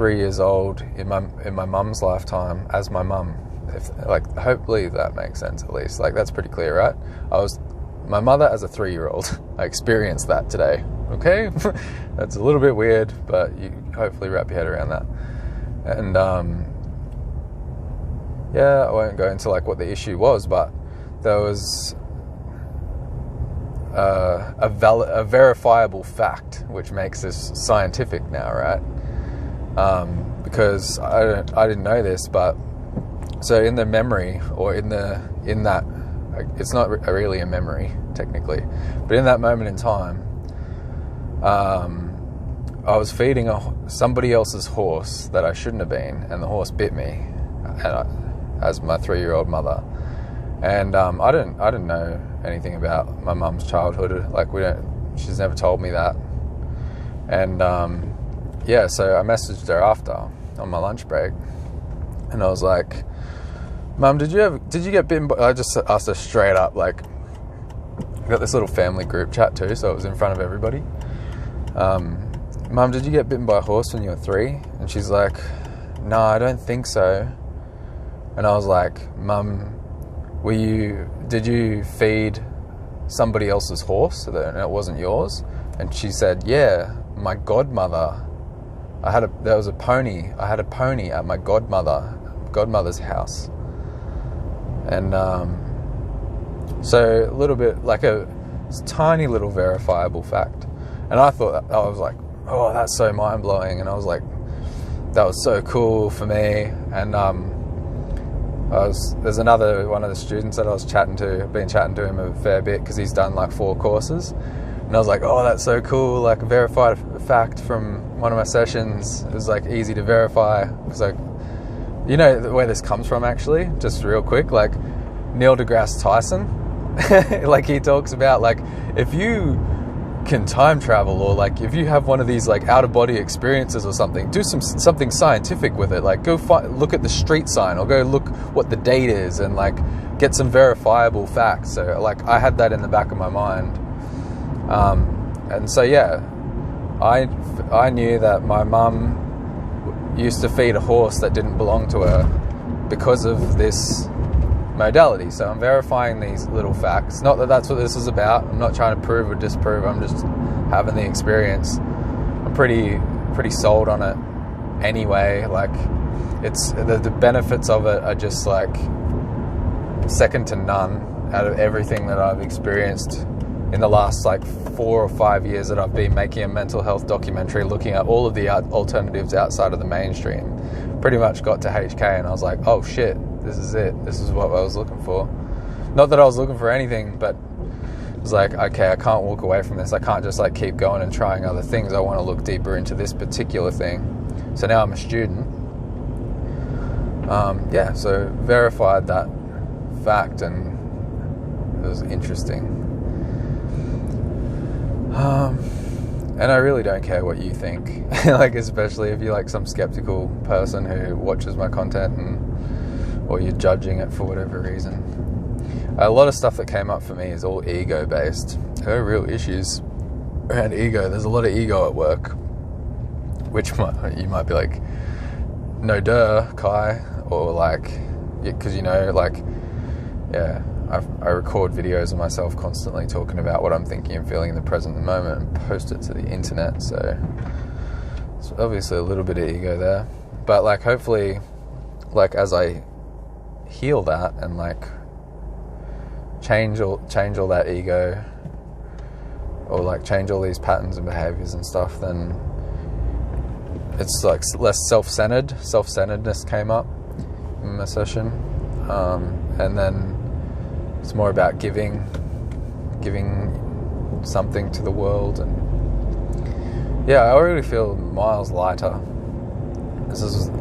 3 years old in my mum's lifetime as my mum. Hopefully that makes sense at least. Like, that's pretty clear, right? My mother as a 3-year-old. I experienced that today. Okay? That's a little bit weird, but you hopefully wrap your head around that. And I won't go into like what the issue was, but there was a verifiable fact, which makes this scientific now, right? Because I didn't know this, but so in the memory, or in that, it's not really a memory technically, but in that moment in time, I was feeding somebody else's horse that I shouldn't have been, and the horse bit me, as my 3-year-old mother. And I didn't know anything about my mum's childhood. Like, she's never told me that. And so I messaged her after on my lunch break, and I was like, Mum, did you get bitten by... I just asked her straight up, like, I got this little family group chat too, so it was in front of everybody. Mum, did you get bitten by a horse when you were 3? And she's like, no, I don't think so. And I was like, Mum, did you feed somebody else's horse and it wasn't yours? And she said, yeah, my godmother, there was a pony. I had a pony at my godmother's house. And so a little bit, like a tiny little verifiable fact. And I was like, oh, that's so mind-blowing. And I was like, that was so cool for me. And there's another one of the students that I was chatting to. I've been chatting to him a fair bit because he's done like 4 courses. And I was like, oh, that's so cool. Like, a verified fact from one of my sessions. It was like easy to verify. It was like, you know where this comes from, actually? Just real quick, like Neil deGrasse Tyson, like, he talks about, like, if you can time travel, or like if you have one of these like out-of-body experiences or something, do something scientific with it. Like, go look at the street sign, or go look what the date is, and like get some verifiable facts. So like, I had that in the back of my mind, and so yeah, I knew that my mum used to feed a horse that didn't belong to her because of this modality. So I'm verifying these little facts. Not that that's what this is about. I'm not trying to prove or disprove. I'm just having the experience. I'm pretty sold on it anyway. Like, it's the benefits of it are just like second to none out of everything that I've experienced in the last like 4 or 5 years that I've been making a mental health documentary, looking at all of the alternatives outside of the mainstream. Pretty much got to HK and I was like, oh shit, this is it. This is what I was looking for. Not that I was looking for anything, but it was like, okay, I can't walk away from this. I can't just like keep going and trying other things. I want to look deeper into this particular thing. So now I'm a student. So verified that fact, and it was interesting. And I really don't care what you think, like, especially if you're like some skeptical person who watches my content, or you're judging it for whatever reason. A lot of stuff that came up for me is all ego based. There are real issues around ego. There's a lot of ego at work, which you might be like, no duh, Kai, or like, because I record videos of myself constantly talking about what I'm thinking and feeling in the present moment, and post it to the internet. So it's obviously a little bit of ego there, but like, hopefully, like, as I heal that and like change all that ego, or like change all these patterns and behaviors and stuff, then it's like less self-centeredness came up in my session, and then it's more about giving something to the world. And yeah, I already feel miles lighter. It's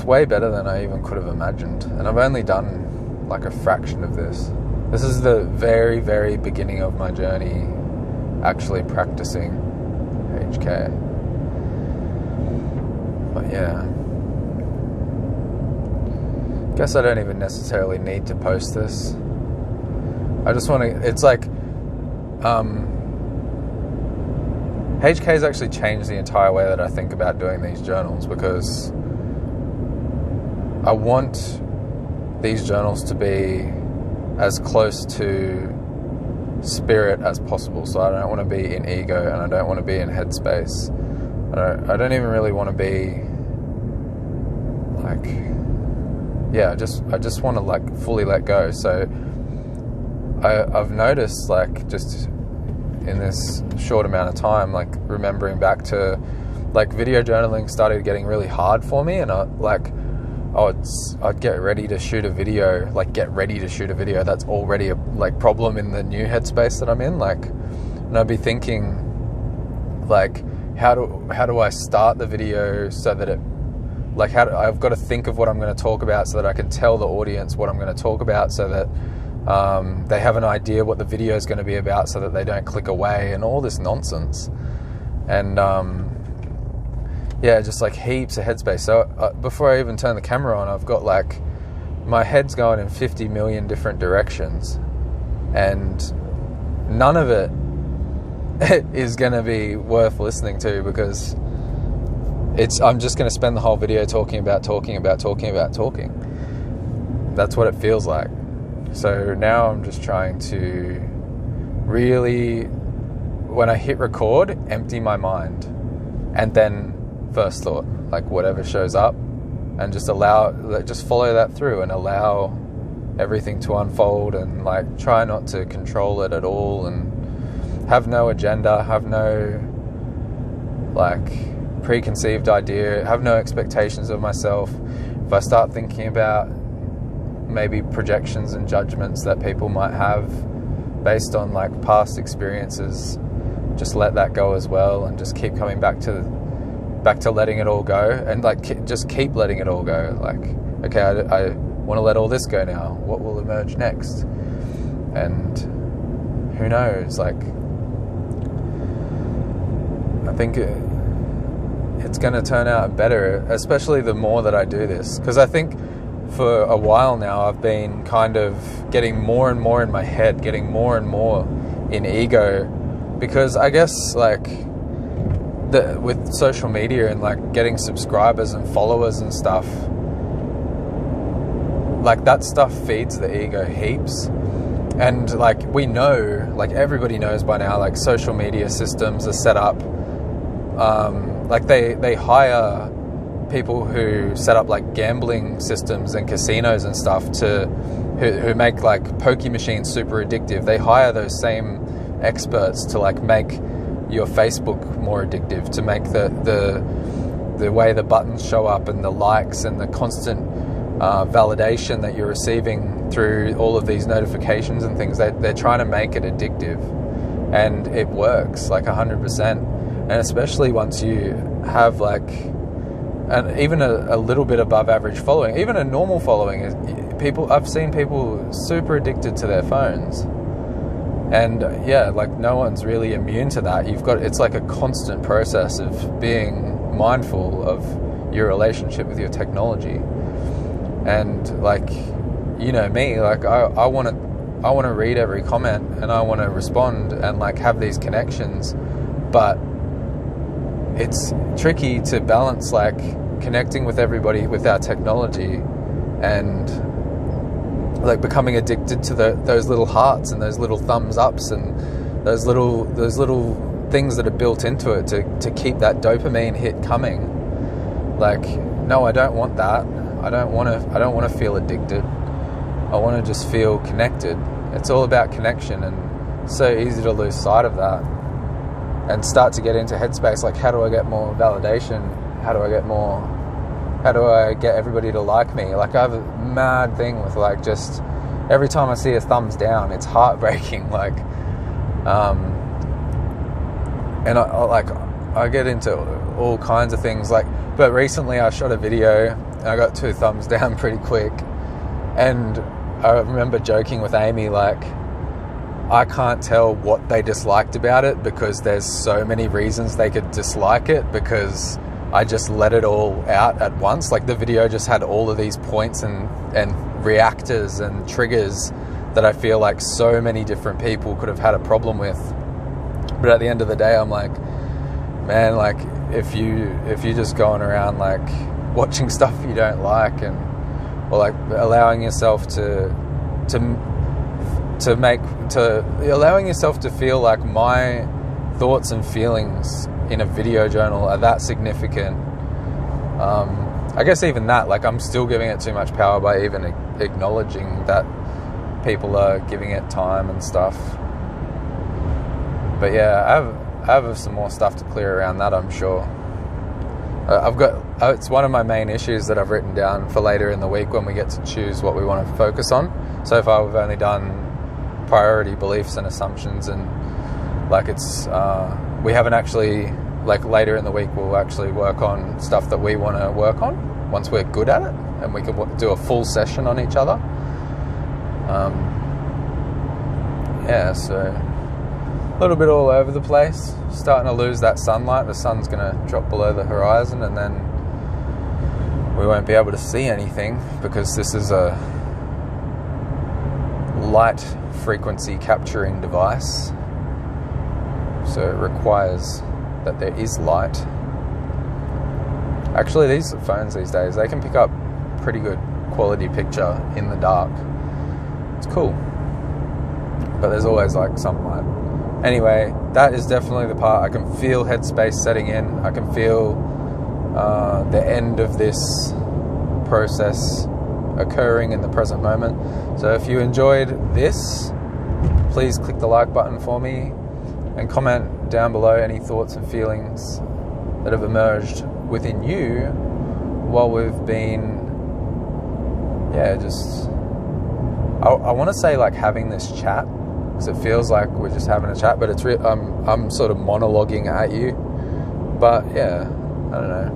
way better than I even could have imagined. And I've only done like a fraction of this. This is the very, very beginning of my journey actually practicing HK. But yeah, guess I don't even necessarily need to post this. I just want to, it's like, HK's actually changed the entire way that I think about doing these journals, because I want these journals to be as close to spirit as possible. So I don't want to be in ego, and I don't want to be in headspace. I don't even really want to be like, I just want to like fully let go. So I've noticed, like, just in this short amount of time, like remembering back to like video journaling started getting really hard for me, and I'd get ready to shoot a video, that's already a like problem in the new headspace that I'm in, like, and I'd be thinking like, how do I start the video so that it, like, I've got to think of what I'm going to talk about so that I can tell the audience what I'm going to talk about, so that they have an idea what the video is going to be about, so that they don't click away, and all this nonsense. And just like heaps of headspace. So before I even turn the camera on, I've got like, my head's going in 50 million different directions, and none of it is going to be worth listening to, because I'm just going to spend the whole video talking. That's what it feels like. So now I'm just trying to really, when I hit record, empty my mind, and then first thought, like whatever shows up, and just follow that through and allow everything to unfold, and like try not to control it at all, and have no agenda, have no like preconceived idea, have no expectations of myself. If I start thinking about maybe projections and judgments that people might have based on like past experiences, just let that go as well, and just keep coming back to letting it all go, and like just keep letting it all go. Like, okay, I want to let all this go now. What will emerge next? And who knows? Like, I think it's going to turn out better, especially the more that I do this, because I think for a while now I've been kind of getting more and more in my head, getting more and more in ego, because I guess like with social media and like getting subscribers and followers and stuff, like that stuff feeds the ego heaps. And like we know, like everybody knows by now, like social media systems are set up, like they hire people who set up like gambling systems and casinos and stuff who make like pokie machines super addictive. They hire those same experts to like make your Facebook more addictive, to make the way the buttons show up and the likes and the constant validation that you're receiving through all of these notifications and things. They're trying to make it addictive, and it works like 100%. And especially once you have like even a little bit above average following, even a normal following, I've seen people super addicted to their phones. And like no one's really immune to that. It's like a constant process of being mindful of your relationship with your technology. And like, you know me, like I want to read every comment, and I want to respond and like have these connections, but it's tricky to balance like connecting with everybody with our technology and like becoming addicted to those little hearts and those little thumbs ups and those little things that are built into it to keep that dopamine hit coming. Like, no, I don't want that. I don't want to feel addicted. I want to just feel connected. It's all about connection, and it's so easy to lose sight of that and start to get into headspace. Like, how do I get more validation? How do I get everybody to like me? Like, I have a mad thing with like, just every time I see a thumbs down, it's heartbreaking. Like, and I get into all kinds of things. Like, but recently I shot a video and I got 2 thumbs down pretty quick, and I remember joking with Amy, like, I can't tell what they disliked about it because there's so many reasons they could dislike it, because I just let it all out at once. Like, the video just had all of these points and reactors and triggers that I feel like so many different people could have had a problem with. But at the end of the day, I'm like, man, like if you're just going around like watching stuff you don't like, and or like allowing yourself to allowing yourself to feel like my thoughts and feelings in a video journal are that significant. I guess even that, like, I'm still giving it too much power by even acknowledging that people are giving it time and stuff. But yeah, I have some more stuff to clear around that, I'm sure. It's one of my main issues that I've written down for later in the week when we get to choose what we want to focus on. So far we've only done priority beliefs and assumptions, and like we haven't actually, like, later in the week we'll actually work on stuff that we want to work on once we're good at it, and we can do a full session on each other. So a little bit all over the place, starting to lose that sunlight. The sun's going to drop below the horizon, and then we won't be able to see anything because this is a light frequency capturing device, so it requires that there is light. Actually, these phones these days, they can pick up pretty good quality picture in the dark. It's cool, but there's always like some light. Anyway, that is definitely the part. I can feel headspace setting in. I can feel the end of this process occurring in the present moment. So if you enjoyed this, please click the like button for me and comment down below any thoughts and feelings that have emerged within you while we've been, I want to say like having this chat, because it feels like we're just having a chat, but it's I'm sort of monologuing at you. But yeah, I don't know.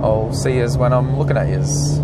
I'll see yous when I'm looking at yous.